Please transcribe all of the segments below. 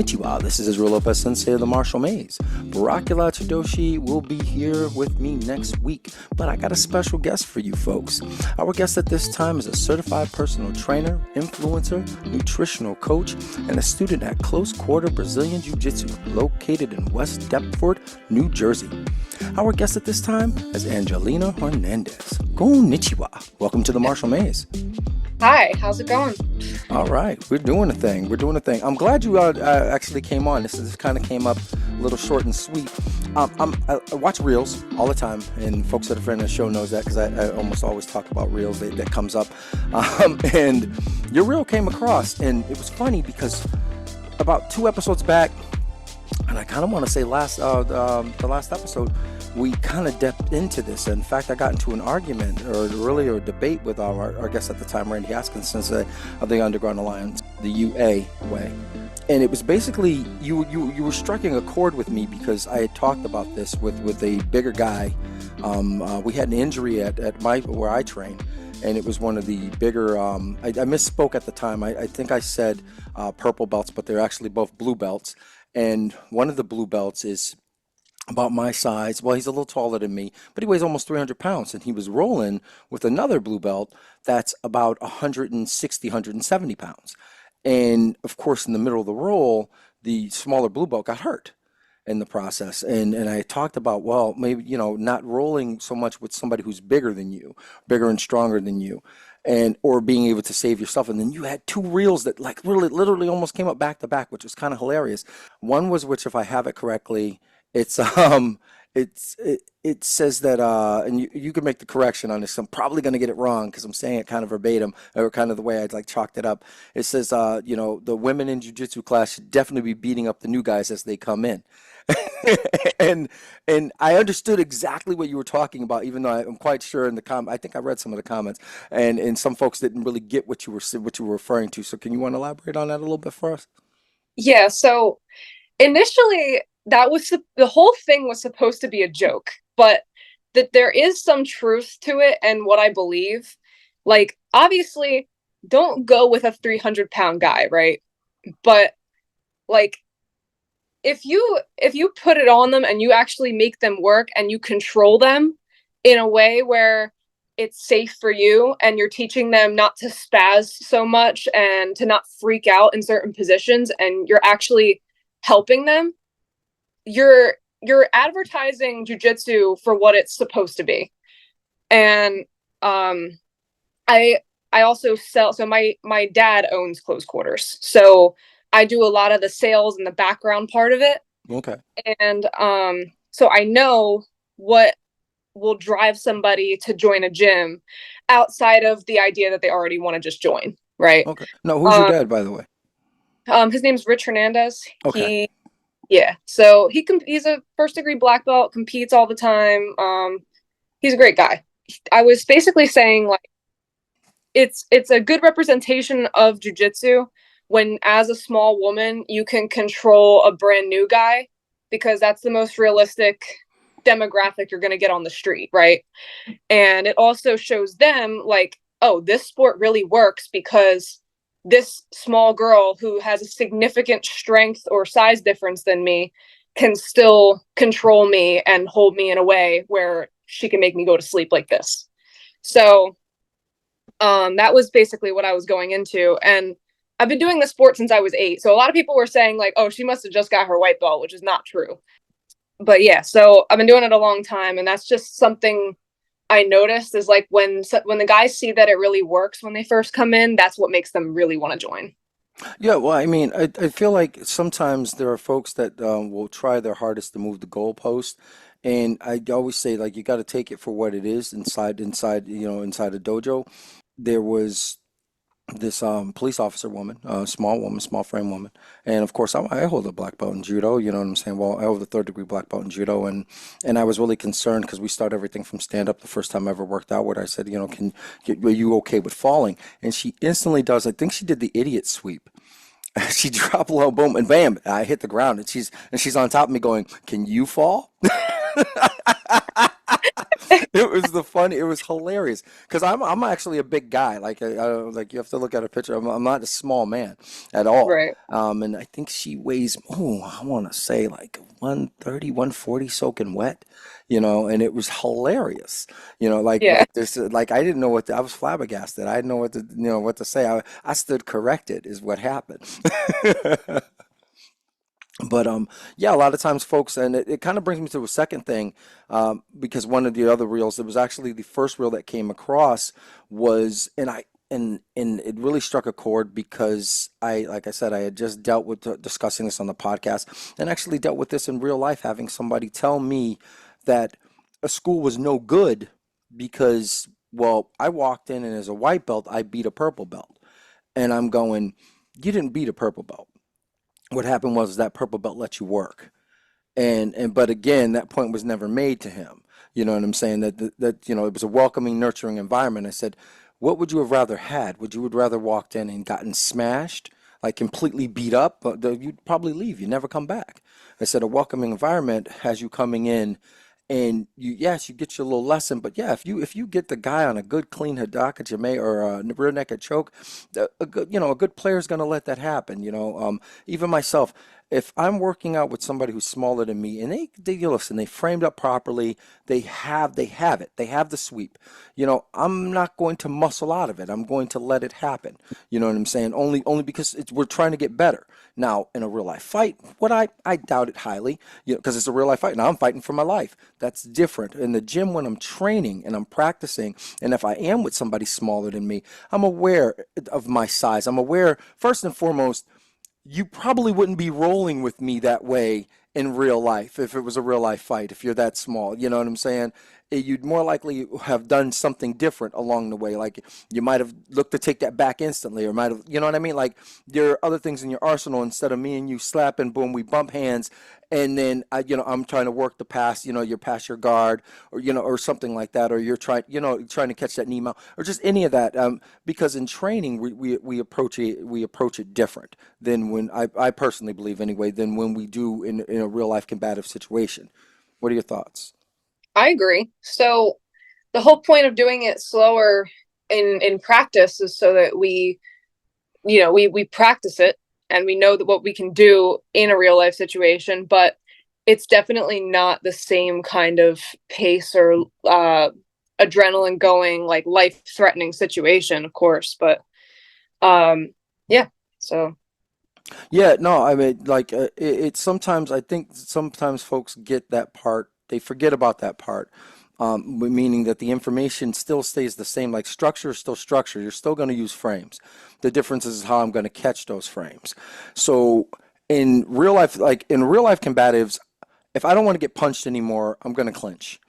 Konnichiwa, this is Israel Lopez Sensei of the Martial Maze. Barakula Chidoshi will be here with me next week, but I got a special guest for you folks. Our guest at this time is a certified personal trainer, influencer, nutritional coach, and a student at Close Quarter Brazilian Jiu-Jitsu located in West Deptford, New Jersey. Our guest at this time is Angelina Hernandez. Konnichiwa. Welcome to the Martial Maze. Hi, how's it going? All right, we're doing a thing. I'm glad you actually came on. This kind of came up a little short and sweet. I watch reels all the time, and folks that are friends of the show knows that because I almost always talk about reels that comes up. And your reel came across, and it was funny because about 2 episodes back, and I kind of want to say the last episode, we kind of dipped into this. In fact, I got into an argument or really a debate with our guest at the time, Randy Haskins, of the Underground Alliance, the UA way. And it was basically, you were striking a chord with me because I had talked about this with a bigger guy. We had an injury at where I train, and it was one of the bigger, I misspoke at the time. I think I said purple belts, but they're actually both blue belts. And one of the blue belts is about my size. Well, he's a little taller than me, but he weighs almost 300 pounds. And he was rolling with another blue belt that's about 160, 170 pounds. And of course, in the middle of the roll, the smaller blue belt got hurt in the process. And I talked about, well, maybe, not rolling so much with somebody who's bigger than you, bigger and stronger than you, and or being able to save yourself. And then you had 2 reels that like really literally almost came up back to back, which was kind of hilarious. One was, which if I have it correctly, it says that and you can make the correction on this. I'm probably going to get it wrong because I'm saying it kind of verbatim or kind of the way I'd like chalked it up. It says the women in jiu-jitsu class should definitely be beating up the new guys as they come in. and I understood exactly what you were talking about, even though I'm quite sure in the I think I read some of the comments, and some folks didn't really get what you were referring to. So can you want to elaborate on that a little bit for us? Yeah, so initially that was the whole thing was supposed to be a joke, but that there is some truth to it and what I believe. Like, obviously, don't go with a 300-pound guy, right? But like, if you put it on them and you actually make them work and you control them in a way where it's safe for you and you're teaching them not to spaz so much and to not freak out in certain positions, and you're actually helping them, you're advertising jujitsu for what it's supposed to be. And I also sell, so my dad owns Close Quarters, so I do a lot of the sales and the background part of it. Okay. And so I know what will drive somebody to join a gym outside of the idea that they already want to just join, right? Okay. No, who's your dad, by the way? His name's Rich Hernandez. Okay. So he's a first degree black belt, competes all the time. He's a great guy. I was basically saying, like, it's a good representation of jujitsu when, as a small woman, you can control a brand new guy, because that's the most realistic demographic you're going to get on the street, right? And it also shows them, like, oh, this sport really works because this small girl who has a significant strength or size difference than me can still control me and hold me in a way where she can make me go to sleep like this. So that was basically what I was going into. And I've been doing this sport since I was 8. So a lot of people were saying, like, oh, she must have just got her white belt, which is not true. But yeah, so I've been doing it a long time. And that's just something I noticed is, like, when the guys see that it really works when they first come in, that's what makes them really want to join. Yeah, well, I mean, I feel like sometimes there are folks that will try their hardest to move the goalpost, and I always say, like, you got to take it for what it is inside inside a dojo. There was this police officer woman, small frame woman, and of course I hold a black belt in judo. You know what I'm saying? Well, I hold a 3rd degree black belt in judo, and I was really concerned because we start everything from stand up. The first time I ever worked out with her, I said, are you okay with falling? And she instantly does. I think she did the idiot sweep. She dropped low, boom, and bam! I hit the ground, and she's on top of me, going, "Can you fall?" It was hilarious because I'm actually a big guy. Like like you have to look at a picture. I'm not a small man at all. Right. And I think she weighs, oh, I want to say like 130, 140 soaking wet, and it was hilarious. Yeah. Like this, like I didn't know I was flabbergasted. I didn't know what to say. I stood corrected is what happened. But yeah, a lot of times, folks, and it kind of brings me to a second thing, because one of the other reels, it was actually the first reel that came across was, and it really struck a chord because like I said, I had just dealt with discussing this on the podcast, and actually dealt with this in real life, having somebody tell me that a school was no good because, well, I walked in and as a white belt, I beat a purple belt, and I'm going, you didn't beat a purple belt. What happened was that purple belt let you work. And but again, that point was never made to him. You know what I'm saying? That it was a welcoming, nurturing environment. I said, what would you have rather had? Would you would rather walked in and gotten smashed, like completely beat up? But you'd probably leave. You never come back. I said a welcoming environment has you coming in, and yes, you get your little lesson. But yeah, if you get the guy on a good clean hadaka jame or a rear naked choke, a good player is going to let that happen. Even myself, if I'm working out with somebody who's smaller than me and they listen, they framed up properly, they have the sweep. I'm not going to muscle out of it. I'm going to let it happen. You know what I'm saying? Only because we're trying to get better. Now, in a real life fight, I doubt it highly, because it's a real life fight. Now I'm fighting for my life. That's different. In the gym when I'm training and I'm practicing, and if I am with somebody smaller than me, I'm aware of my size. I'm aware, first and foremost, you probably wouldn't be rolling with me that way in real life if it was a real life fight, if you're that small. You know what I'm saying? You'd more likely have done something different along the way. Like you might have looked to take that back instantly, or might have, you know what I mean? Like there are other things in your arsenal instead of me and you slapping, boom, we bump hands, and then I'm trying to work the pass, you're past your guard, or or something like that, or you're trying to catch that knee mount, or just any of that. Because in training we approach it different than when I personally believe anyway than when we do in a real life combative situation. What are your thoughts? I agree. So the whole point of doing it slower in practice is so that we practice it and we know that what we can do in a real life situation, but it's definitely not the same kind of pace or adrenaline going, like life threatening situation, of course. But yeah, so Yeah, no, I mean, like it sometimes I think sometimes folks get that part, they forget about that part. Meaning that the information still stays the same, like structure is still structure. You're still going to use frames. The difference is how I'm going to catch those frames. So in real life combatives, if I don't want to get punched anymore, I'm going to clinch.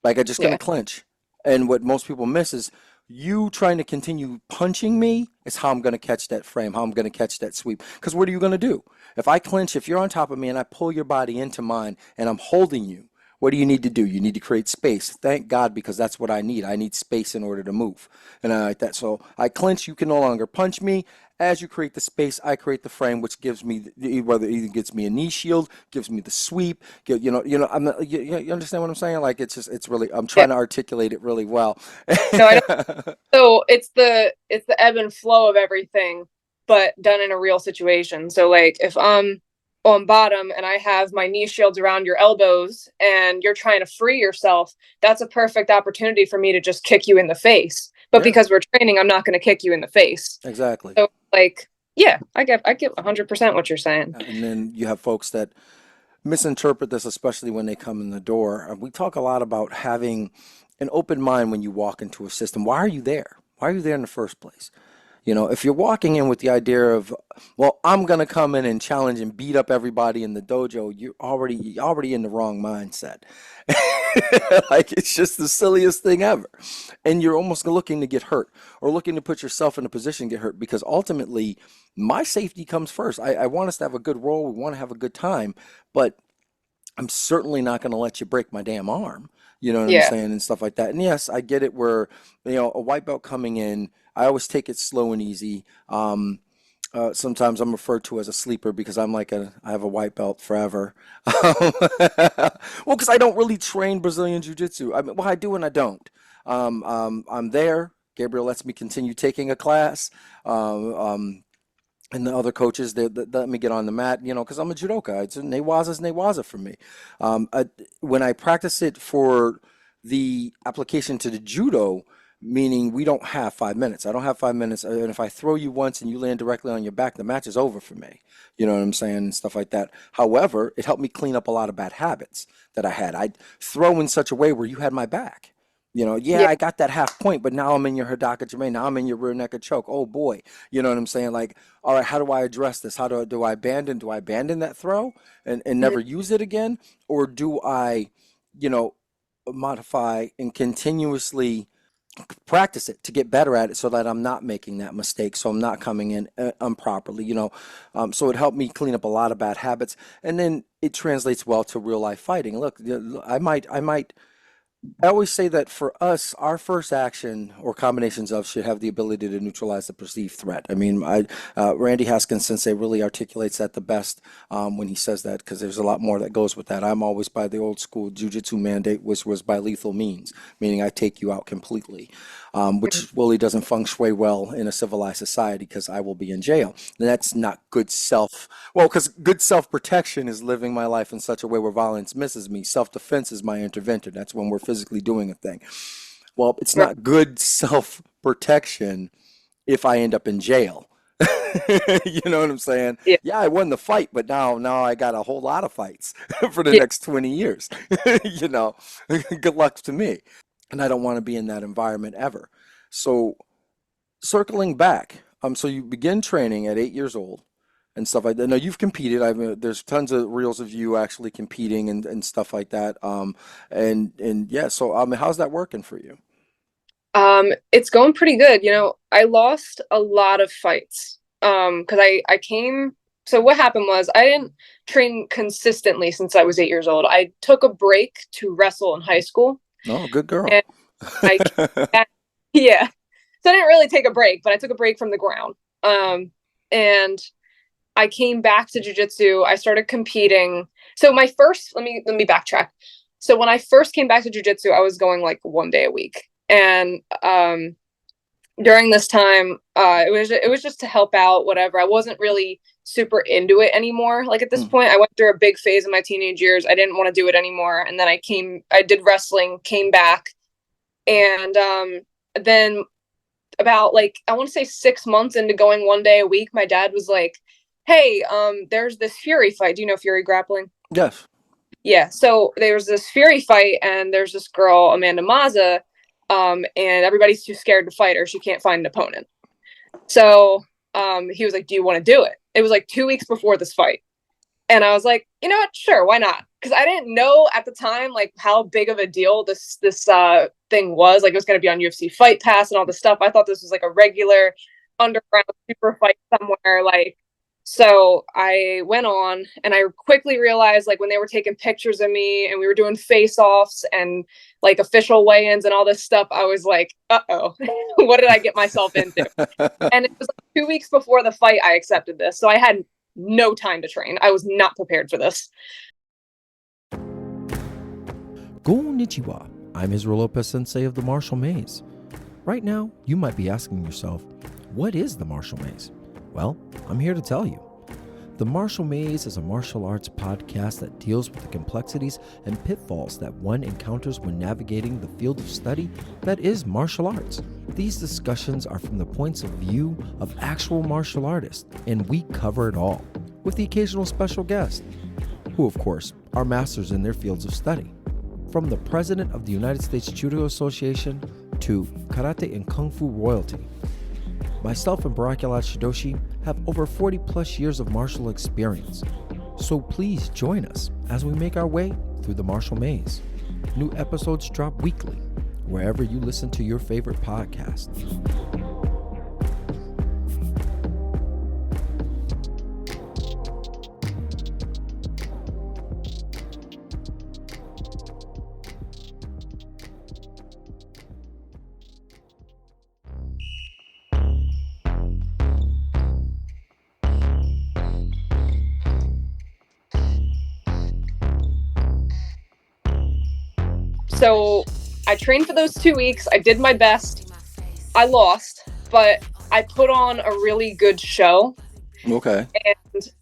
Like I'm just yeah, gonna clinch. And what most people miss is you trying to continue punching me is how I'm gonna catch that frame, how I'm gonna catch that sweep. Because what are you gonna do? If I clinch, if you're on top of me and I pull your body into mine and I'm holding you, what do you need to do? You need to create space. Thank God, because that's what I need. I need space in order to move. And I like that. So I clinch, you can no longer punch me. As you create the space, I create the frame, which gives me whether it either gets me a knee shield, gives me the sweep. I'm not, you understand what I'm saying? Like it's really I'm yeah. trying to articulate it really well. No, I don't. So it's the ebb and flow of everything, but done in a real situation. So like if I'm on bottom and I have my knee shields around your elbows and you're trying to free yourself, that's a perfect opportunity for me to just kick you in the face. But Yeah, because we're training, I'm not going to kick you in the face. exactly. So like, yeah, I get 100% what you're saying. And then you have folks that misinterpret this, especially when they come in the door. We talk a lot about having an open mind when you walk into a system. Why are you there? Why are you there in the first place? If you're walking in with the idea of, well, I'm gonna come in and challenge and beat up everybody in the dojo, you're already in the wrong mindset. Like it's just the silliest thing ever. And you're almost looking to get hurt or looking to put yourself in a position to get hurt because ultimately my safety comes first. I want us to have a good role. We want to have a good time, but I'm certainly not going to let you break my damn arm. You know what I'm Yeah. saying? And stuff like that. And yes, I get it where, a white belt coming in, I always take it slow and easy. Sometimes I'm referred to as a sleeper because I have a white belt forever. Well, because I don't really train Brazilian Jiu-Jitsu. I mean, well, I do and I don't. I'm there. Gabriel lets me continue taking a class. Um, um, and the other coaches they let me get on the mat, because I'm a judoka. It's Newaza's Newaza for me. When I practice it for the application to the judo, meaning we don't have 5 minutes. I don't have 5 minutes, and if I throw you once and you land directly on your back, the match is over for me. You know what I'm saying, and stuff like that. However, it helped me clean up a lot of bad habits that I had. I'd throw in such a way where you had my back. Yeah, Yeah. I got that half point, but now I'm in your Hidaka Jame. Now I'm in your rear naked choke. Oh boy. You know what I'm saying? Like, all right, how do I address this? How do I abandon? Do I abandon that throw and Mhm. never use it again? Or do I, you know, modify and continuously practice it to get better at it so that I'm not making that mistake, so I'm not coming in improperly, so it helped me clean up a lot of bad habits, and then it translates well to real life fighting. Look, I always say that for us, our first action or combinations of should have the ability to neutralize the perceived threat. I mean, Randy Haskins Sensei really articulates that the best when he says that, because there's a lot more that goes with that. I'm always by the old school jujitsu mandate, which was by lethal means, meaning I take you out completely, which really doesn't feng shui well in a civilized society because I will be in jail. And that's not good well, because good self-protection is living my life in such a way where violence misses me. Self-defense is my intervention. That's when we're physically doing a thing. Well, it's Right. not good self-protection if I end up in jail. You know what I'm saying? Yeah. Yeah, I won the fight, but now I got a whole lot of fights for the Yeah. next 20 years. You know, good luck to me. And I don't want to be in that environment ever. So circling back, so you begin training at 8 years old and stuff like that. Now you've competed. I mean, there's tons of reels of you actually competing and stuff like that. And yeah, so how's that working for you? It's going pretty good. I lost a lot of fights. Because I came. So what happened was I didn't train consistently since I was 8 years old. I took a break to wrestle in high school, Oh, good girl. and I came back, yeah. So I didn't really take a break, but I took a break from the ground. And I came back to jujitsu. I started competing. So my first, let me backtrack. So when I first came back to jujitsu, I was going like 1 day a week, and during this time, it was just to help out, whatever. I wasn't really super into it anymore. Like at this Mm, point, I went through a big phase in my teenage years. I didn't want to do it anymore, and then I did wrestling, came back, and then about like I want to say 6 months into going 1 day a week, my dad was like, "Hey, there's this Fury fight. Do you know Fury grappling?" yes. Yeah. So there was this Fury fight, and there's this girl Amanda Maza, and everybody's too scared to fight her. She can't find an opponent. So he was like, "Do you want to do it?" It was like 2 weeks before this fight, and I was like, "You know what? Sure, why not?" Because I didn't know at the time like how big of a deal this thing was. Like it was going to be on UFC Fight Pass and all this stuff. I thought this was like a regular underground super fight somewhere. Like, so I went on, and I quickly realized like when they were taking pictures of me and we were doing face offs and like official weigh-ins and all this stuff, I was like, "Uh-oh, what did I get myself into?" And it was like 2 weeks before the fight I accepted this, so I had no time to train. I was not prepared for this. Konnichiwa. I'm Israel Lopez Sensei of the Martial Maze. Right now, you might be asking yourself, what is the Martial Maze? Well, I'm here to tell you. The Martial Maze is a martial arts podcast that deals with the complexities and pitfalls that one encounters when navigating the field of study that is martial arts. These discussions are from the points of view of actual martial artists, and we cover it all, with the occasional special guest, who of course are masters in their fields of study. From the president of the United States Judo Association to karate and kung fu royalty. Myself and Barakulat Shidoshi have over 40 plus years of martial experience. So please join us as we make our way through the martial maze. New episodes drop weekly, wherever you listen to your favorite podcast. So I trained for those 2 weeks. I did my best. I lost, but I put on a really good show. Okay. And,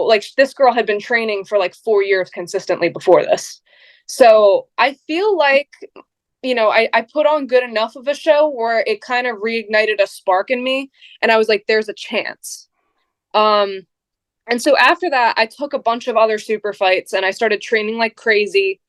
like this girl had been training for like 4 years consistently before this. So I feel like, I put on good enough of a show where it kind of reignited a spark in me. And I was like, there's a chance. And so after that, I took a bunch of other super fights and I started training like crazy.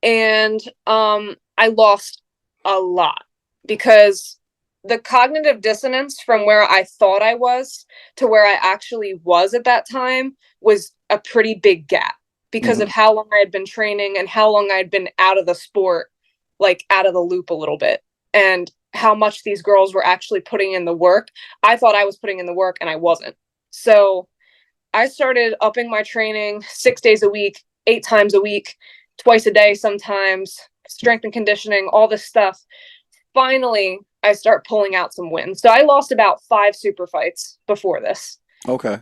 And I lost a lot because the cognitive dissonance from where I thought I was to where I actually was at that time was a pretty big gap because of how long I had been training and how long I had been out of the sport, like out of the loop a little bit, and how much these girls were actually putting in the work. I thought I was putting in the work and I wasn't. So I started upping my training 6 days a week, 8 times a week, twice a day sometimes, strength and conditioning, all this stuff. Finally, I start pulling out some wins. So I lost about 5 super fights before this. Okay.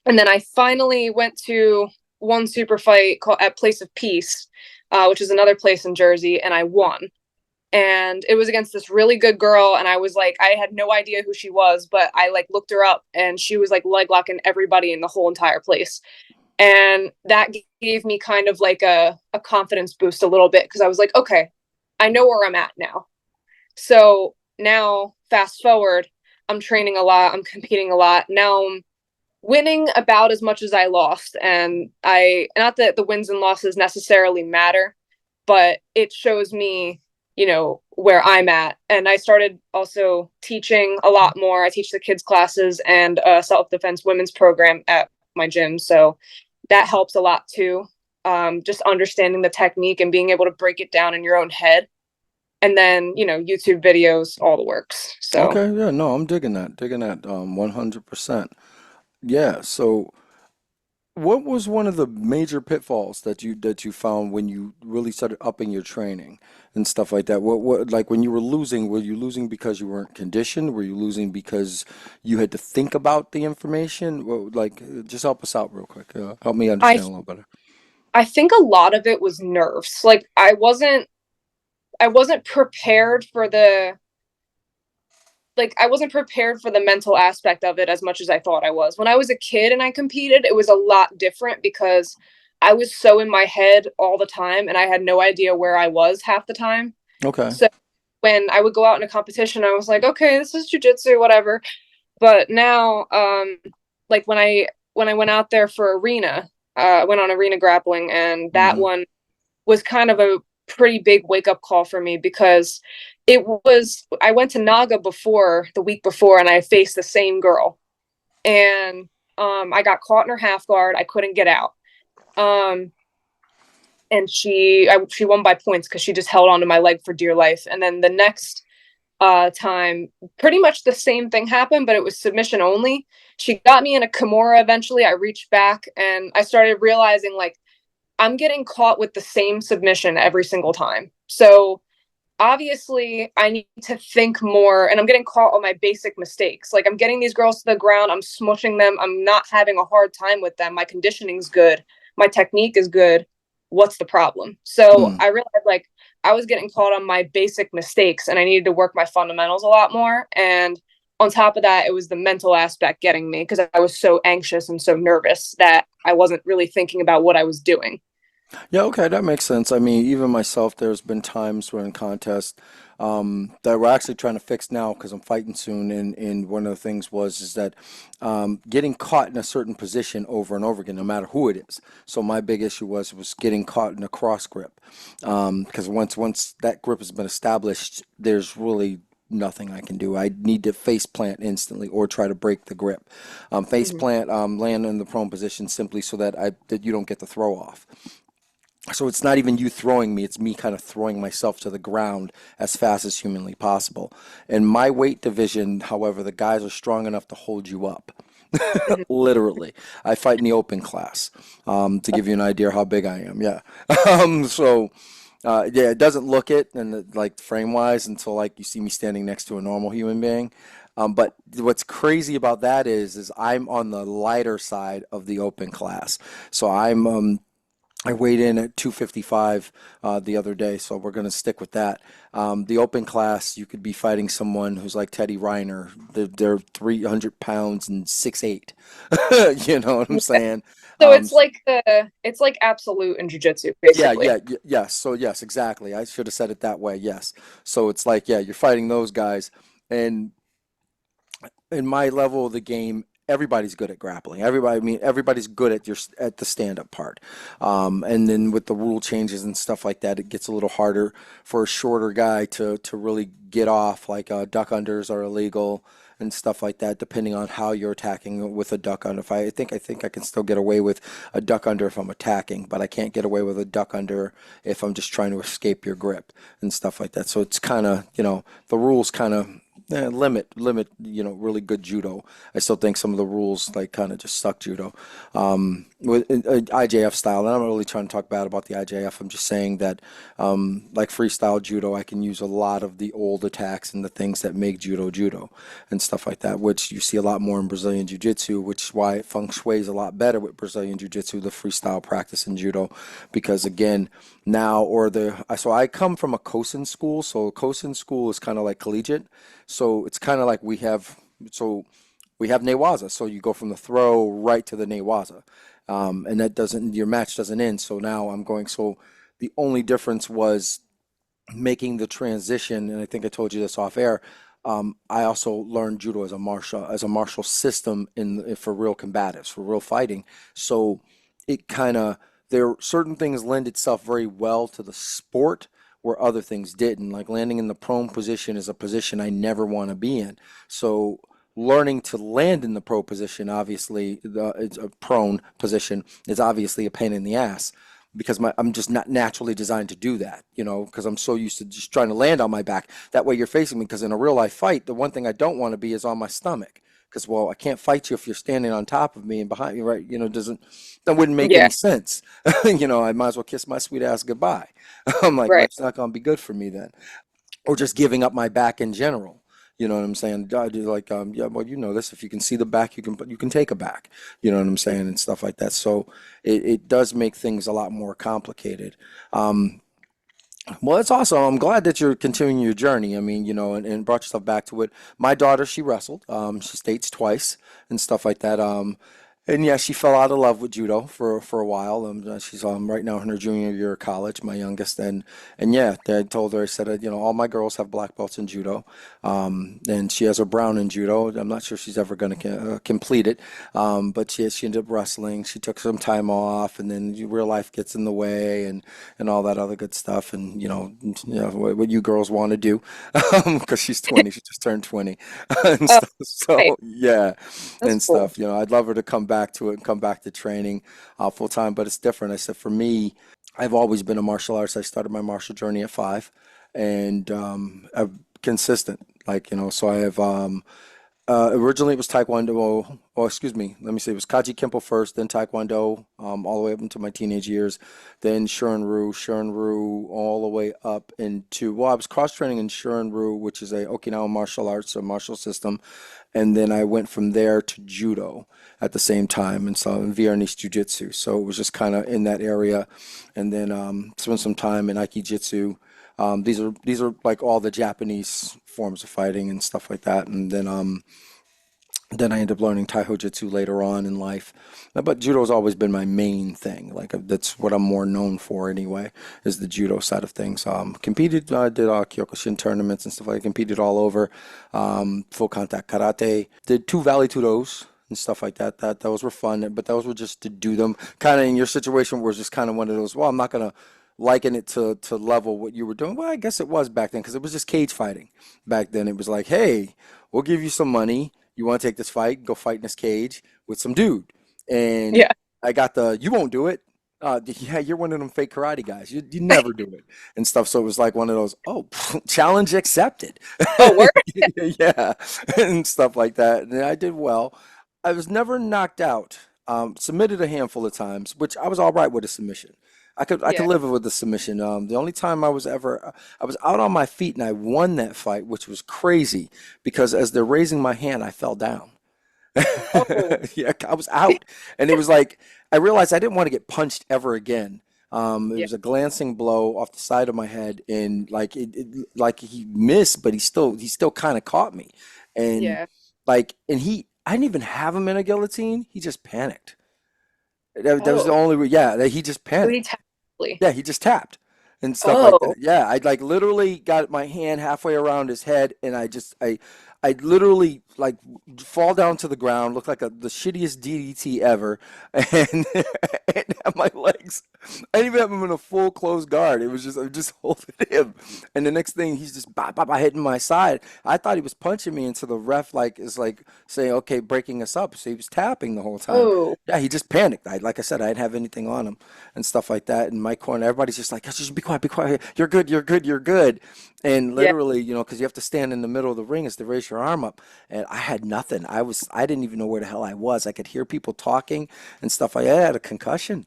And then I finally went to one super fight at Place of Peace, which is another place in Jersey, and I won. And it was against this really good girl, and I was like, I had no idea who she was, but I like looked her up, and she was like leg locking everybody in the whole entire place. And that gave me kind of like a confidence boost a little bit, because I was like, okay, I know where I'm at now. So now, fast forward, I'm training a lot, I'm competing a lot. Now I'm winning about as much as I lost. And not that the wins and losses necessarily matter, but it shows me, where I'm at. And I started also teaching a lot more. I teach the kids classes and a self-defense women's program at my gym. So that helps a lot too. Just understanding the technique and being able to break it down in your own head. And then, YouTube videos, all the works. So Okay. Yeah. No, I'm digging that. 100%. Yeah. So, what was one of the major pitfalls that you found when you really started upping your training and stuff like that? What like when you were you losing because you weren't conditioned? Were you losing because you had to think about the information? Just help us out real quick. Help me I understand a little better. I think a lot of it was nerves. Like I wasn't prepared for the mental aspect of it as much as I thought I was. When I was a kid and I competed, it was a lot different because I was so in my head all the time and I had no idea where I was half the time. Okay. So when I would go out in a competition, I was like, okay, this is jujitsu, whatever. But now, like when I went out there for arena, I went on arena grappling, and that Hmm. one was kind of a pretty big wake up call for me because I went to Naga the week before, and I faced the same girl, and I got caught in her half guard. I couldn't get out. Um, and she won by points because she just held onto my leg for dear life. And then the next time, pretty much the same thing happened, but it was submission only. She got me in a Kimura eventually. I reached back and I started realizing like I'm getting caught with the same submission every single time. So obviously I need to think more, and I'm getting caught on my basic mistakes. Like I'm getting these girls to the ground, I'm smushing them, I'm not having a hard time with them. My conditioning's good, my technique is good. What's the problem? So Mm. I realized like I was getting caught on my basic mistakes and I needed to work my fundamentals a lot more. And on top of that, it was the mental aspect getting me because I was so anxious and so nervous that I wasn't really thinking about what I was doing. Yeah, okay, that makes sense. I mean, even myself, there's been times when in contests that we're actually trying to fix now because I'm fighting soon. And one of the things is that getting caught in a certain position over and over again, no matter who it is. So my big issue was getting caught in a cross grip because once that grip has been established, there's really nothing I can do. I need to face plant instantly or try to break the grip. Face Mhm. plant, land in the prone position simply so that you don't get the throw off. So it's not even you throwing me, it's me kind of throwing myself to the ground as fast as humanly possible. In my weight division, however, the guys are strong enough to hold you up. Mhm. Literally. I fight in the open class, to give you an idea how big I am. Yeah. So, yeah, it doesn't look it and like frame wise until like you see me standing next to a normal human being. But what's crazy about that is I'm on the lighter side of the open class. So I'm I weighed in at 255 the other day, so we're going to stick with that. The open class, you could be fighting someone who's like Teddy Riner. They're 300 pounds and 6'8". You know what I'm saying? So Um, it's like absolute in jujitsu, yeah, basically. yes. So yes, exactly. I should have said it that way. Yes. So it's like, yeah, you're fighting those guys, and in my level of the game, everybody's good at grappling. Everybody, I mean, everybody's good at at the stand-up part. And then with the rule changes and stuff like that, it gets a little harder for a shorter guy to really get off. Like duck unders are illegal and stuff like that, depending on how you're attacking with a duck under. If I think I can still get away with a duck under if I'm attacking, but I can't get away with a duck under if I'm just trying to escape your grip and stuff like that. So it's kind of, the rules kind of limit, really good judo. I still think some of the rules like kind of just suck judo. With IJF style, and I'm not really trying to talk bad about the IJF. I'm just saying that, like freestyle judo, I can use a lot of the old attacks and the things that make judo and stuff like that, which you see a lot more in Brazilian jiu-jitsu, which is why it feng shui's a lot better with Brazilian jiu-jitsu, the freestyle practice in judo, because again, now or the so I come from a Kosen school, so Kosen school is kind of like collegiate, so it's kind of like we have Newaza, so you go from the throw right to the Newaza, and that doesn't your match doesn't end. So now I'm going. So the only difference was making the transition, and I think I told you this off air. I also learned judo as a martial system for real combatives, for real fighting. So it kind of there certain things lend itself very well to the sport where other things didn't. Like landing in the prone position is a position I never want to be in. So learning to land in the pro position, obviously, it's a prone position is obviously a pain in the ass because I'm just not naturally designed to do that, because I'm so used to just trying to land on my back. That way you're facing me, because in a real life fight, the one thing I don't want to be is on my stomach. Because, well, I can't fight you if you're standing on top of me and behind me, right? That wouldn't make Yeah, any sense. I might as well kiss my sweet ass goodbye. I'm like, right. life's not going to be good for me then, or just giving up my back in general. You know what I'm saying? I do like, yeah, well, you know this. If you can see the back, you can take a back. You know what I'm saying, and stuff like that. So it does make things a lot more complicated. Um, well, it's awesome. I'm glad that you're continuing your journey. I mean, and brought yourself back to it. My daughter, she wrestled. She states twice and stuff like that. And yeah, she fell out of love with judo for a while. She's right now in her junior year of college, my youngest, and yeah, I told her, I said, all my girls have black belts in judo, and she has her brown in judo. I'm not sure she's ever going to complete it, but she ended up wrestling. She took some time off, and then real life gets in the way, and all that other good stuff, and what you girls want to do, because she's 20, she just turned 20, and Oh, stuff. So nice. yeah, That's and cool. stuff. I'd love her to come back to it and come back to training full time, but it's different. I said for me, I've always been a martial artist. I started my martial journey at 5, and I'm consistent. Like so I have originally it was Taekwondo. Oh, excuse me. Let me say it was Kaji Kempo first, then Taekwondo, all the way up into my teenage years, then Shorin-ryu, all the way up into. Well, I was cross training in Shorin-ryu, which is a Okinawa martial arts, a martial system, and then I went from there to Judo at the same time, and so in Vietnamese Jiu-Jitsu. So it was just kind of in that area, and then spent some time in Aikijitsu. These are like all the Japanese forms of fighting and stuff like that, and then I ended up learning Taiho Jitsu later on in life. But judo's always been my main thing. Like that's what I'm more known for anyway, is the judo side of things. Competed, I did Kyokushin tournaments and stuff like that. Competed all over. Full contact karate. Did two Valley Tudos and stuff like that. Those were fun, but those were just to do them. Kind of in your situation where it's just kind of one of those. Well, I'm not gonna liken it to level what you were doing. Well, I guess it was back then because it was just cage fighting. Back then, it was like, hey, we'll give you some money. You want to take this fight? Go fight in this cage with some dude. And Yeah. I got you won't do it. Yeah, you're one of them fake karate guys. You never do it and stuff. So it was like one of those, oh, challenge accepted. Oh, word. Yeah, and stuff like that. And I did well. I was never knocked out. Submitted a handful of times, which I was all right with a submission. I could Yeah. live with the submission. The only time I was out on my feet and I won that fight, which was crazy because as they're raising my hand, I fell down. Oh, Yeah, I was out, and it was like I realized I didn't want to get punched ever again. It Yeah. was a glancing blow off the side of my head, and like he missed, but he still kind of caught me, and Yeah. I didn't even have him in a guillotine. He just panicked. That was the Oh, only yeah, that he just so he panicked. technically. Yeah, he just tapped and stuff like that. Oh. Yeah, I like literally got my hand halfway around his head, and I literally like fall down to the ground, look like the shittiest DDT ever, and, and have my legs. I didn't even have him in a full closed guard. It was just I'm just holding him, and the next thing he's just hitting my side. I thought he was punching me, until the ref is like saying, "Okay, breaking us up." So he was tapping the whole time. Oh. Yeah, he just panicked. Like I said, I didn't have anything on him and stuff like that. In my corner, everybody's just like, just be quiet, be quiet. You're good, you're good, you're good. And Yeah. literally, because you have to stand in the middle of the ring is to raise your arm up. And I had nothing. I didn't even know where the hell I was. I could hear people talking and stuff. I had a concussion.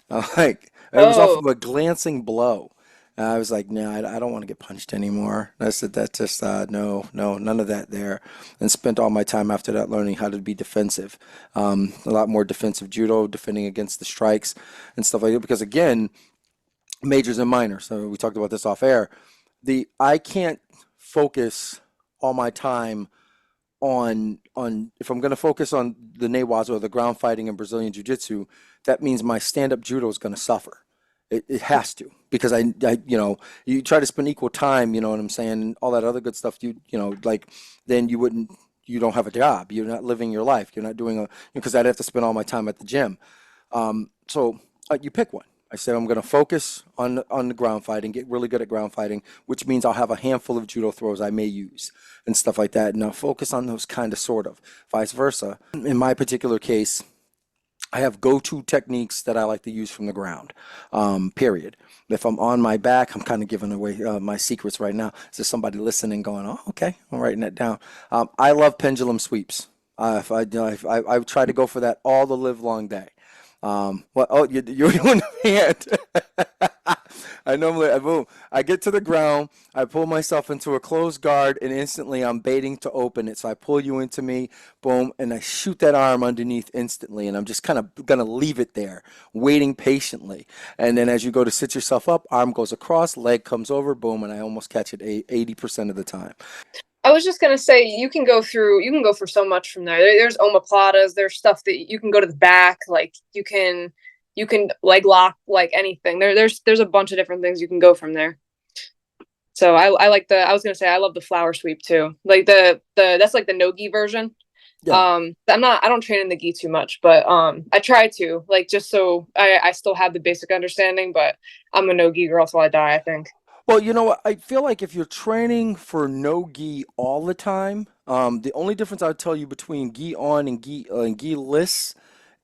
Like, it was off Oh. of a glancing blow. I was like, no, I don't want to get punched anymore. I said, that just, no, no, none of that there. And spent all my time after that learning how to be defensive. A lot more defensive judo, defending against the strikes and stuff like that. Because again, majors and minors. So we talked about this off air. I can't focus all my time on if I'm going to focus on the Newaza or the ground fighting and Brazilian Jiu-Jitsu, that means my stand-up judo is going to suffer. It has to, because you try to spend equal time, you know what I'm saying, and all that other good stuff. Like, then you don't have a job. You're not living your life. You're not doing because I'd have to spend all my time at the gym. So you pick one. I said I'm going to focus on the ground fighting, get really good at ground fighting, which means I'll have a handful of judo throws I may use and stuff like that. And I'll focus on those kind of sort of. Vice versa. In my particular case, I have go-to techniques that I like to use from the ground, period. If I'm on my back, I'm kind of giving away my secrets right now. Is there somebody listening going, oh, okay, I'm writing that down. I love pendulum sweeps. If I try to go for that all the live long day. You're doing the hand. I normally, boom, I get to the ground, I pull myself into a closed guard, and instantly I'm baiting to open it. So I pull you into me, boom, and I shoot that arm underneath instantly, and I'm just kind of gonna leave it there, waiting patiently. And then as you go to sit yourself up, arm goes across, leg comes over, boom, and I almost catch it 80% of the time. I was just gonna say you can go for so much from there. There's omoplatas, there's stuff that you can go to the back, like you can leg lock, like anything. There's a bunch of different things you can go from there. So I was gonna say I love the flower sweep too. Like the that's like the no gi version. Yeah. I don't train in the gi too much, but I try to, like, just so I still have the basic understanding, but I'm a no gi girl till I die, I think. Well, you know what? I feel like if you're training for no gi all the time, the only difference I would tell you between gi on and gi-less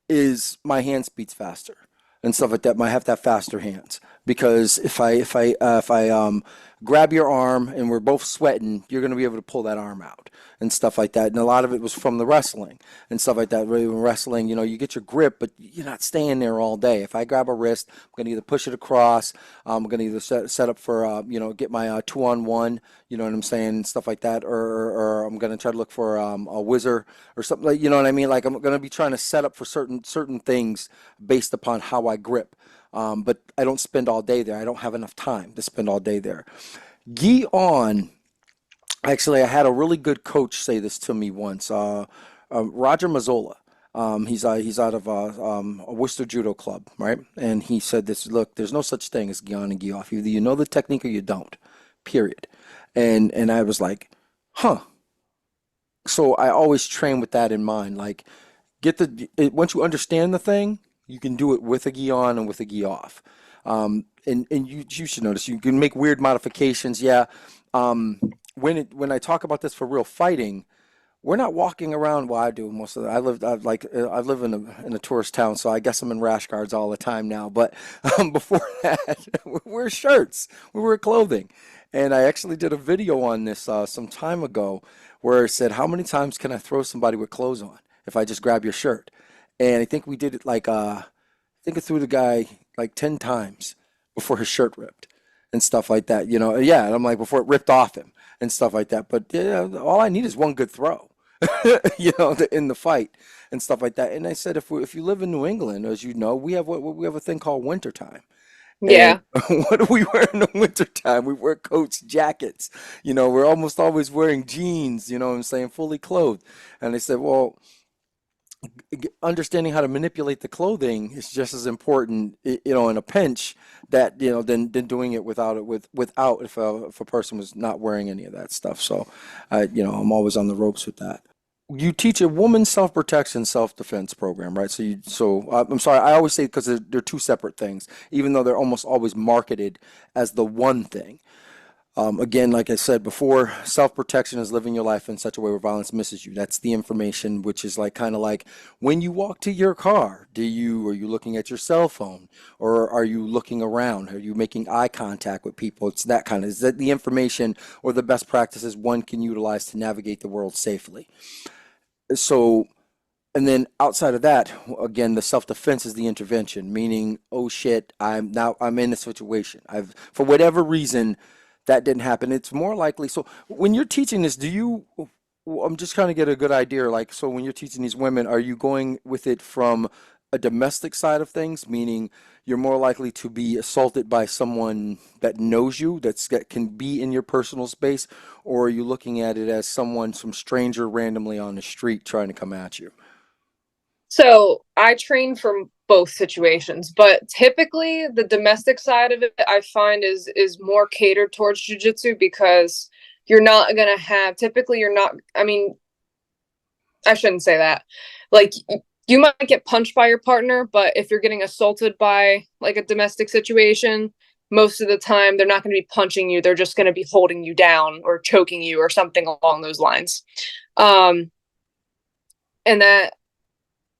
is my hand speed's faster and stuff like that. I have to have faster hands, because if I grab your arm and we're both sweating, you're going to be able to pull that arm out and stuff like that. And a lot of it was from the wrestling and stuff like that. Really, when wrestling, you get your grip, but you're not staying there all day. If I grab a wrist, I'm going to either push it across. I'm going to either set up for get my 2-on-1. You know what I'm saying, stuff like that, or I'm going to try to look for a whizzer or something, like, you know what I mean. Like, I'm going to be trying to set up for certain things based upon how I grip. But I don't spend all day there. I don't have enough time to spend all day there. Gi on, actually, I had a really good coach say this to me once. Roger Mazzola. He's out of a Worcester Judo Club, right? And he said this: look, there's no such thing as gi on and gi off. Either you know the technique or you don't. Period. And I was like, huh. So I always train with that in mind. Like, once you understand the thing, you can do it with a gi on and with a gi off. And you should notice you can make weird modifications. Yeah. When I talk about this for real fighting, we're not walking around. Well, I do most of that. I live in a tourist town, so I guess I'm in rash guards all the time now. But before that, we wear shirts, we wear clothing, and I actually did a video on this some time ago, where I said, how many times can I throw somebody with clothes on if I just grab your shirt? And I think we did it like I think I threw the guy like 10 times before his shirt ripped and stuff like that. Yeah, and I'm like, before it ripped off him and stuff like that. But yeah, all I need is one good throw. In the fight and stuff like that. And I said, if you live in New England, as you know, we have a thing called wintertime. Yeah. What do we wear in the wintertime? We wear coats, jackets. We're almost always wearing jeans, you know what I'm saying, fully clothed. And they said, well, understanding how to manipulate the clothing is just as important, in a pinch that, than doing it without if a person was not wearing any of that stuff. So, I'm always on the ropes with that. You teach a woman self-protection, self-defense program, right? I'm sorry, I always say because they're two separate things, even though they're almost always marketed as the one thing. Again, like I said before, self-protection is living your life in such a way where violence misses you. That's the information, which is like kind of like when you walk to your car, are you looking at your cell phone, or are you looking around? Are you making eye contact with people? It's that kind of, is that the information or the best practices one can utilize to navigate the world safely. So, and then outside of that, again, the self-defense is the intervention, meaning, oh shit, I'm in a situation. For whatever reason, that didn't happen. It's more likely. So when you're teaching this, I'm just trying to get a good idea. Like, so when you're teaching these women, are you going with it from a domestic side of things, meaning you're more likely to be assaulted by someone that knows you, that can be in your personal space, or are you looking at it as some stranger randomly on the street trying to come at you? So I train for both situations, but typically the domestic side of it I find is more catered towards jujitsu because you're not gonna have typically you're not I mean, I shouldn't say that. Like you might get punched by your partner, but if you're getting assaulted by like a domestic situation, most of the time they're not going to be punching you. They're just going to be holding you down or choking you or something along those lines. Um, and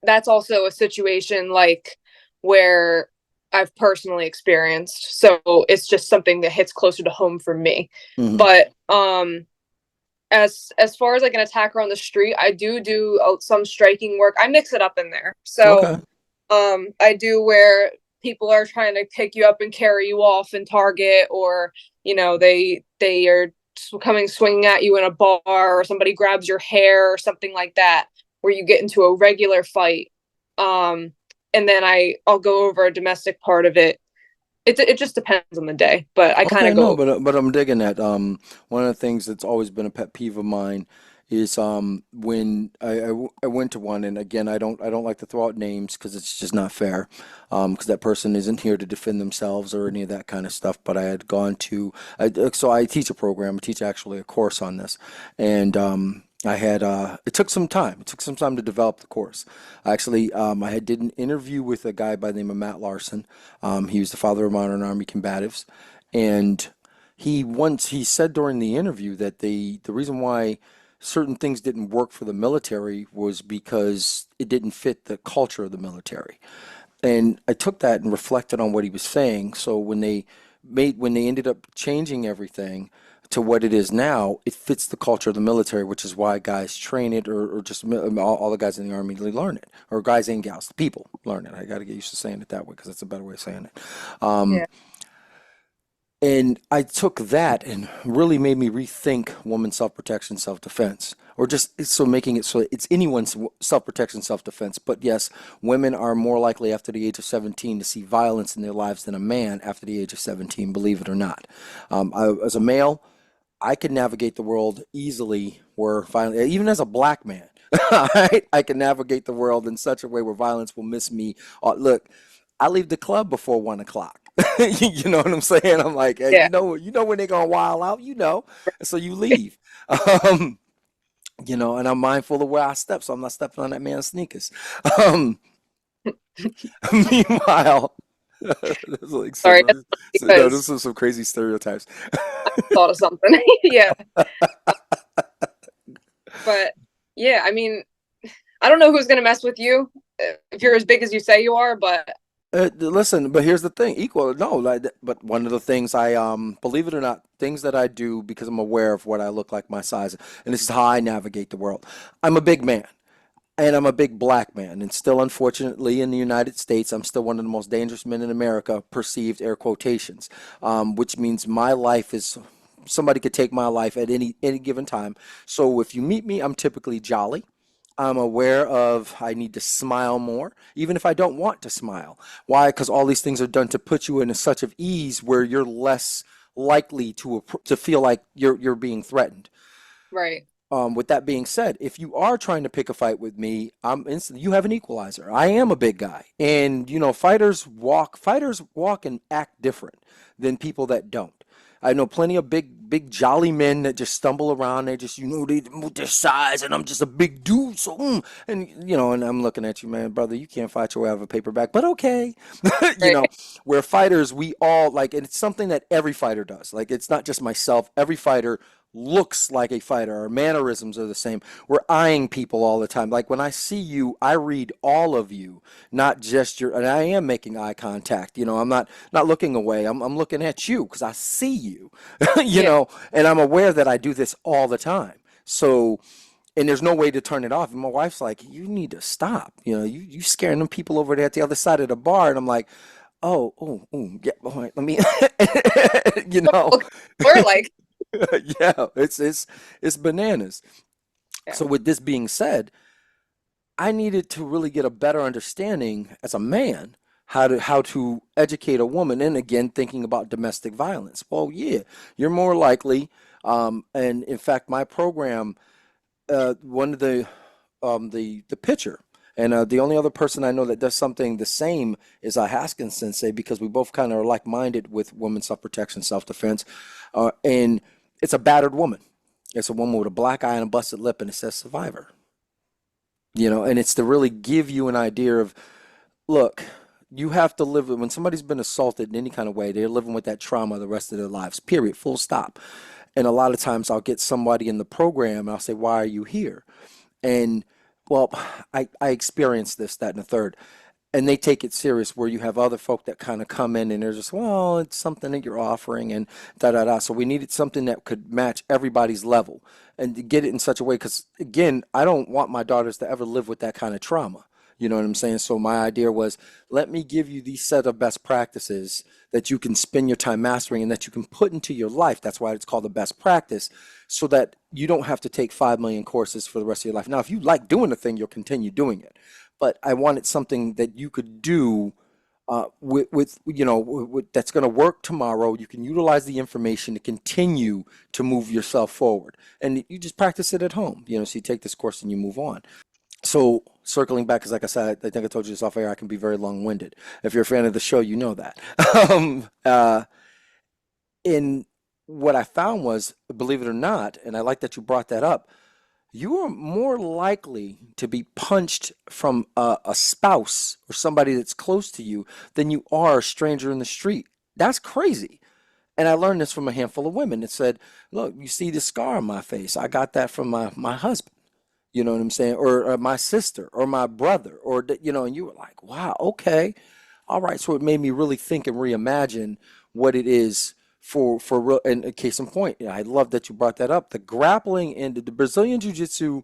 that's also a situation like where I've personally experienced. So it's just something that hits closer to home for me. Hmm. But as far as like an attacker on the street, I do some striking work. I mix it up in there. So Okay. I do where people are trying to pick you up and carry you off in Target, or they are coming swinging at you in a bar, or somebody grabs your hair or something like that, where you get into a regular fight. And then I'll go over a domestic part of it. It just depends on the day, but I kind Okay, of no, go. but I'm digging that. One of the things that's always been a pet peeve of mine is when I went to one, and again, I don't like to throw out names because it's just not fair, because that person isn't here to defend themselves or any of that kind of stuff. But I had gone to so I teach a program, I teach actually a course on this, and it took some time. It took some time to develop the course. Actually, did an interview with a guy by the name of Matt Larson. He was the father of modern Army combatives, and he said during the interview that the reason why certain things didn't work for the military was because it didn't fit the culture of the military. And I took that and reflected on what he was saying. So when they ended up changing everything to what it is now, it fits the culture of the military, which is why guys train it, or just all the guys in the army, they learn it, or guys and gals, the people learn it. I got to get used to saying it that way because that's a better way of saying it. Um, Yeah. and I took that and really made me rethink women's self-protection, self-defense, or just so making it so it's anyone's self-protection, self-defense. But yes, women are more likely after the age of 17 to see violence in their lives than a man after the age of 17, believe it or not. As a male, I can navigate the world easily where violence, even as a black man, right? I can navigate the world in such a way where violence will miss me. Look, I leave the club before 1 o'clock. You know what I'm saying? I'm like, hey, Yeah. you know when they're gonna wild out, so you leave. Um, and I'm mindful of where I step, so I'm not stepping on that man's sneakers. Um, Meanwhile, there's like Sorry, that's no, because this is some crazy stereotypes. I thought of something. Yeah. But yeah, I mean, I don't know who's gonna mess with you if you're as big as you say you are, but Listen, but here's the thing. Equal, no, but one of the things believe it or not, things that I do because I'm aware of what I look like, my size, and this is how I navigate the world. I'm a big man, and I'm a big black man, and still, unfortunately, in the United States, I'm still one of the most dangerous men in America, perceived air quotations, which means my life is. Somebody could take my life at any given time. So if you meet me, I'm typically jolly. I'm aware of I need to smile more, even if I don't want to smile. Why? Because all these things are done to put you in a such of ease where you're less likely to feel like you're being threatened. Right. With that being said, if you are trying to pick a fight with me, I'm instantly you have an equalizer. I am a big guy, and fighters walk and act different than people that don't. I know plenty of big jolly men that just stumble around. They just they move their size, and I'm just a big dude. So and I'm looking at you, man, brother. You can't fight your way out of a paperback, but okay, you Right. know. Where fighters, we all like, and it's something that every fighter does. Like it's not just myself. Every fighter looks like a fighter. Our mannerisms are the same. We're eyeing people all the time. Like when I see you, I read all of you, not just and I am making eye contact. I'm not looking away. I'm looking at you because I see you, Yeah. and I'm aware that I do this all the time. So, and there's no way to turn it off. And my wife's like, you need to stop. You scaring them people over there at the other side of the bar. And I'm like, yeah, all right, let me, you know. Okay. We're like, Yeah, it's bananas. yeah. So with this being said, I needed to really get a better understanding as a man how to educate a woman. And again, thinking about domestic violence. Well, yeah, you're more likely. And in fact, my program, one of the pitcher. And the only other person I know that does something the same is Haskins Sensei, because we both kind of are like-minded with women's self-protection, self-defense. And it's a battered woman. It's a woman with a black eye and a busted lip, and it says survivor. And it's to really give you an idea of, look, you have to live when somebody's been assaulted in any kind of way, they're living with that trauma the rest of their lives, period, full stop. And a lot of times I'll get somebody in the program and I'll say, why are you here? And well, I experienced this, that, and the third. And they take it serious where you have other folk that kind of come in and they're just, well, it's something that you're offering and da da da. So we needed something that could match everybody's level and to get it in such a way. Because again, I don't want my daughters to ever live with that kind of trauma. You know what I'm saying? So my idea was, let me give you these set of best practices that you can spend your time mastering and that you can put into your life. That's why it's called the best practice, so that you don't have to take 5 million courses for the rest of your life. Now, if you like doing the thing, you'll continue doing it. But I wanted something that you could do that's going to work tomorrow. You can utilize the information to continue to move yourself forward, and you just practice it at home. So you take this course and you move on. So circling back, because like I said, I think I told you this off air, I can be very long-winded. If you're a fan of the show, you know that. um, uh, in what I found was, believe it or not, and I like that you brought that up, you are more likely to be punched from a spouse or somebody that's close to you than you are a stranger in the street. That's crazy. And I learned this from a handful of women that said, look, you see the scar on my face. I got that from my husband. You know what I'm saying? Or my sister or my brother, and you were like, wow, okay. All right. So it made me really think and reimagine what it is for real. And a case in point, I love that you brought that up. The grappling and the Brazilian Jiu-Jitsu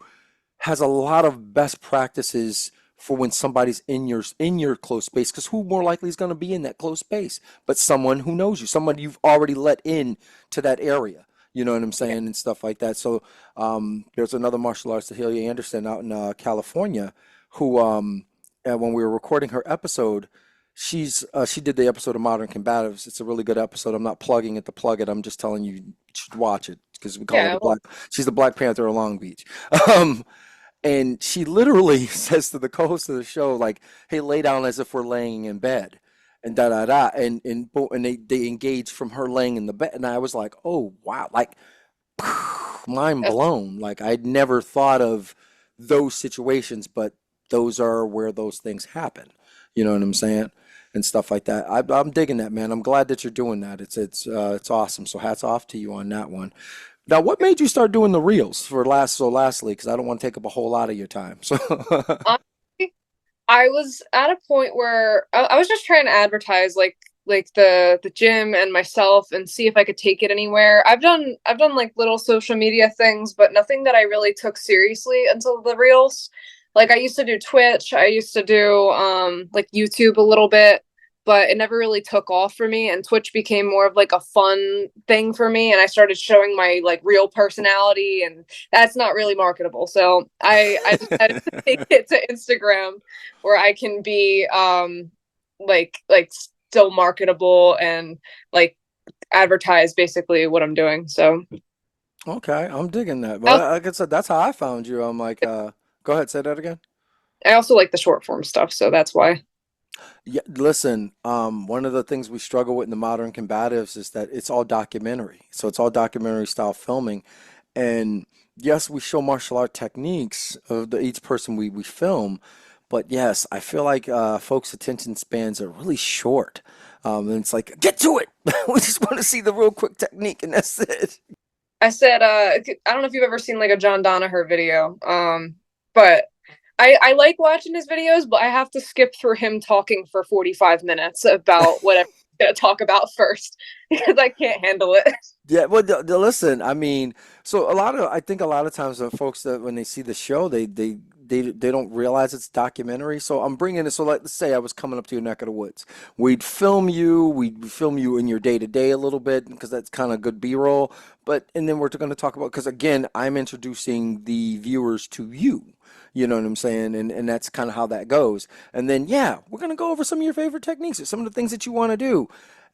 has a lot of best practices for when somebody's in your close space, because who more likely is going to be in that close space but someone who knows you, someone you've already let in to that area. You know what I'm saying, and stuff like that. So there's another martial artist, Ahelia Anderson, out in California, who when we were recording her episode, she did the episode of Modern Combatives. It's a really good episode. I'm not plugging it to plug it. I'm just telling you, you should watch it because we call her Yeah. the Well, Black. She's the Black Panther of Long Beach. Um, and she literally says to the co-host of the show, like, "Hey, lay down as if we're laying in bed," and da da da, and they engage from her laying in the bed, and I was like, "Oh wow!" Like mind that's, blown. Like I'd never thought of those situations, but those are where those things happen. You know what I'm saying? And stuff like that. I'm digging that, man. I'm glad that you're doing that. It's awesome. So hats off to you on that one. Now, what made you start doing the reels for lastly, because I don't want to take up a whole lot of your time. So honestly, I was at a point where I was just trying to advertise like the gym and myself and see if I could take it anywhere. I've done like little social media things, but nothing that I really took seriously until the reels. Like I used to do Twitch, I used to do like YouTube a little bit. but it never really took off for me, and Twitch became more of like a fun thing for me, and I started showing my like real personality, and that's not really marketable. So I decided to take it to Instagram where I can be like still marketable and like advertise basically what I'm doing. So Okay, I'm digging that. I Well, like I said, that's how I found you. I'm like, go ahead, say that again. also like the short form stuff, so that's why. Yeah, listen, one of the things we struggle with in the modern combatives is that it's all documentary. So it's all documentary style filming. And yes, we show martial art techniques of each person we film, but yes, I feel like folks' attention spans are really short. And it's like, get to it. We just want to see the real quick technique, and that's it. I said, I don't know if you've ever seen like a John Donaher video, but I like watching his videos, but I have to skip through him talking for 45 minutes about whatever he's gonna talk about first because I can't handle it. Yeah, well, listen, I mean, so I think a lot of times when folks that when they see the show, they don't realize it's documentary. So I'm bringing it. So let's say I was coming up to your neck of the woods. We'd film you in your day to day a little bit because that's kind of good B-roll. And then we're going to talk about because again, I'm introducing the viewers to you. You know what I'm saying? And that's kind of how that goes. And then yeah, we're gonna go over some of your favorite techniques or some of the things that you want to do.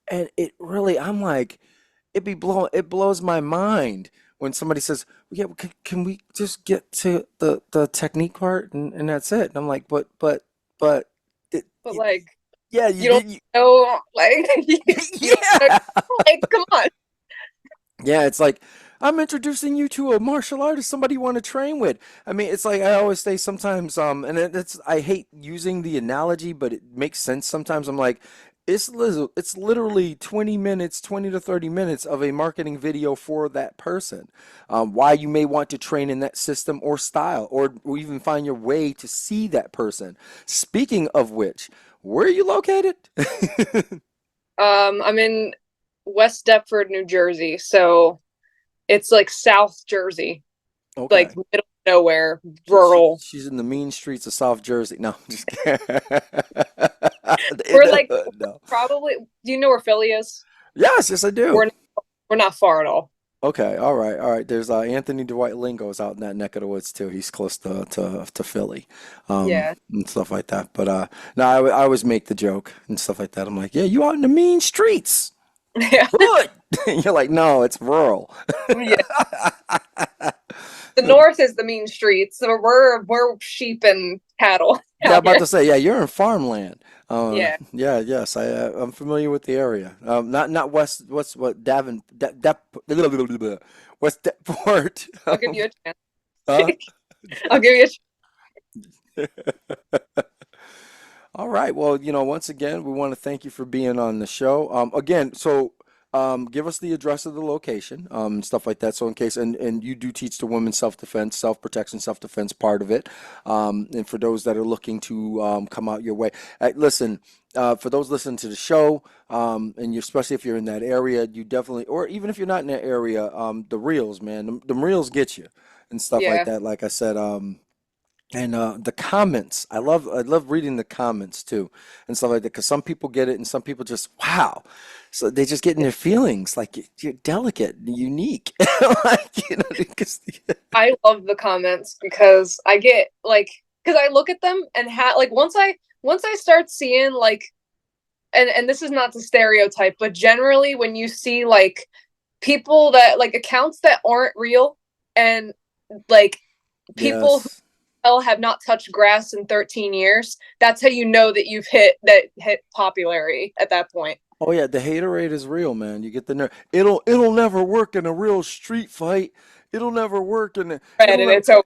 And it really, I'm like it blows my mind when somebody says, "Yeah, well, can we just get to the technique part and that's it?" And I'm like, but it, But it, like, yeah, you don't know, like, you don't know, yeah, like, come on. yeah. It's like I'm introducing you to a martial artist, somebody you want to train with. I mean, it's like I always say sometimes, and it's I hate using the analogy, but it makes sense sometimes. I'm like, it's literally 20 minutes, 20 to 30 minutes of a marketing video for that person. Why you may want to train in that system or style, or even find your way to see that person. Speaking of which, where are you located? I'm in West Deptford, New Jersey, so it's like South Jersey, like Okay. middle of nowhere, She, rural. she's in the mean streets of South Jersey. No, I'm just kidding. We're like No. probably. Do you know where Philly is? Yes, yes, I do. We're we're not far at all. Okay, all right, all right. There's Anthony Dwight Lingo's out in that neck of the woods too. He's close to Philly, Yeah. and stuff like that. But no, I always make the joke and stuff like that. I'm like, yeah, you out in the mean streets. Yeah. Good. You're like, no, it's rural. Yeah. The north is the mean streets. So we're sheep and cattle Yeah, I'm out about here. to say, yeah, you're in farmland. Yeah. Yeah, yes, I'm familiar with the area. Not west, what Davin, West Deptford. I'll give you a chance. Huh? I'll give you a chance. All right. Well, once again, we want to thank you for being on the show. Again, so give us the address of the location, and stuff like that. So in case, and you do teach the women self-defense, self-protection, self-defense part of it. And for those that are looking to come out your way, listen. For those listening to the show, and especially if you're in that area, you definitely, or even if you're not in that area, the reels, man, the reels get you and stuff like Yeah. that. Like I said, and the comments, I love reading the comments too, and stuff like that. Because some people get it, and some people just wow, so they just get in their feelings. Like you're delicate, and unique, like 'cause- I love the comments because I get like because I look at them and like once I start seeing like and this is not to stereotype, but generally when you see like people that like accounts that aren't real and like people yes, who have not touched grass in 13 years, that's how you know that you've hit popularity at that point. oh yeah, the haterade is real, man. You get the nerve. It'll never work in a real street fight. It'll never work in. And It'll never. it's over.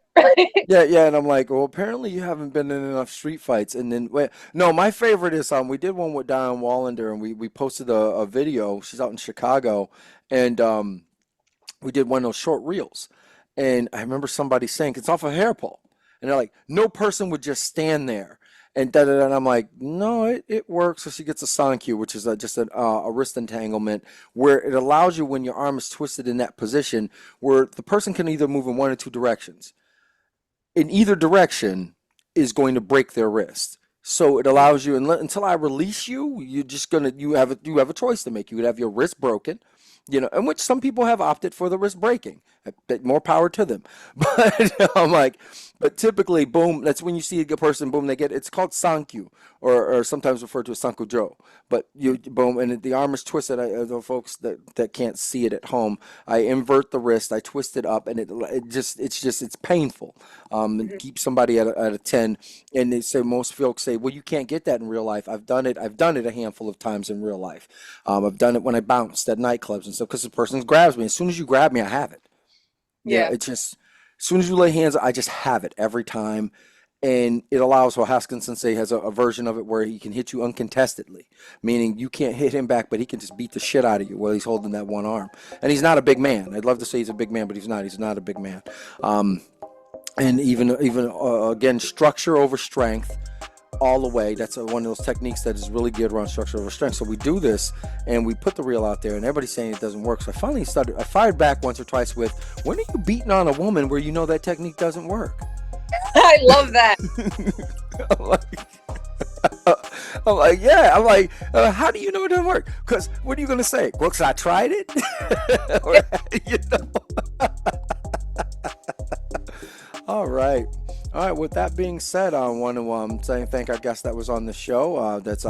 Yeah, yeah, and I'm like, well, apparently you haven't been in enough street fights. And then, wait, no, my favorite is we did one with Diane Wallander, and we posted a video. She's out in Chicago, and we did one of those short reels. And I remember somebody saying it's off a hair pole, and they're like, no person would just stand there. And da da da. And I'm like, no, it works. So she gets a sonic cue, which is just a wrist entanglement, where it allows you when your arm is twisted in that position, where the person can either move in one or two directions in either direction is going to break their wrist. So it allows you, until I release you, you have a choice to make. You could have your wrist broken, and which some people have opted for the wrist breaking. More power to them. But I'm like, but typically, boom, that's when you see a good person, boom, it's called sankyu, or sometimes referred to as sankujo. But you, boom, and the arm is twisted. The folks that can't see it at home, I invert the wrist, I twist it up, and it's painful. And keep somebody at a 10. And most folks say, well, you can't get that in real life. I've done it a handful of times in real life. I've done it when I bounced at nightclubs and stuff, because the person grabs me. As soon as you grab me, I have it. Yeah, Yeah. it's just, as soon as you lay hands, I just have it every time. And it allows, well, Haskin Sensei has a version of it where he can hit you uncontestedly, meaning you can't hit him back, but he can just beat the shit out of you while he's holding that one arm. And he's not a big man. I'd love to say he's a big man, but he's not. He's not a big man. And even again, structure over strength all the way. That's one of those techniques that is really geared around structure over strength. So we do this, and we put the reel out there, and everybody's saying it doesn't work. So I fired back once or twice with, when are you beating on a woman where you know that technique doesn't work? I love that. I'm like, yeah. I'm like, how do you know it doesn't work? Because what are you going to say? Well, 'cause I tried it. You know? All right. With that being said, I want to thank our guest that was on the show. That's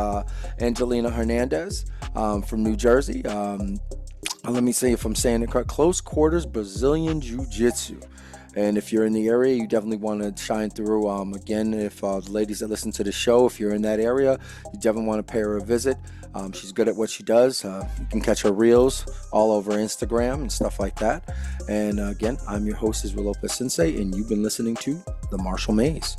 Angelina Hernandez from New Jersey. Let me see if I'm saying it correct. Close quarters Brazilian Jiu-Jitsu. And if you're in the area, you definitely want to shine through. Again, if the ladies that listen to the show, if you're in that area, you definitely want to pay her a visit. She's good at what she does. You can catch her reels all over Instagram and stuff like that. And again, I'm your host, Israel Lopez Sensei, and you've been listening to The Martial Maze.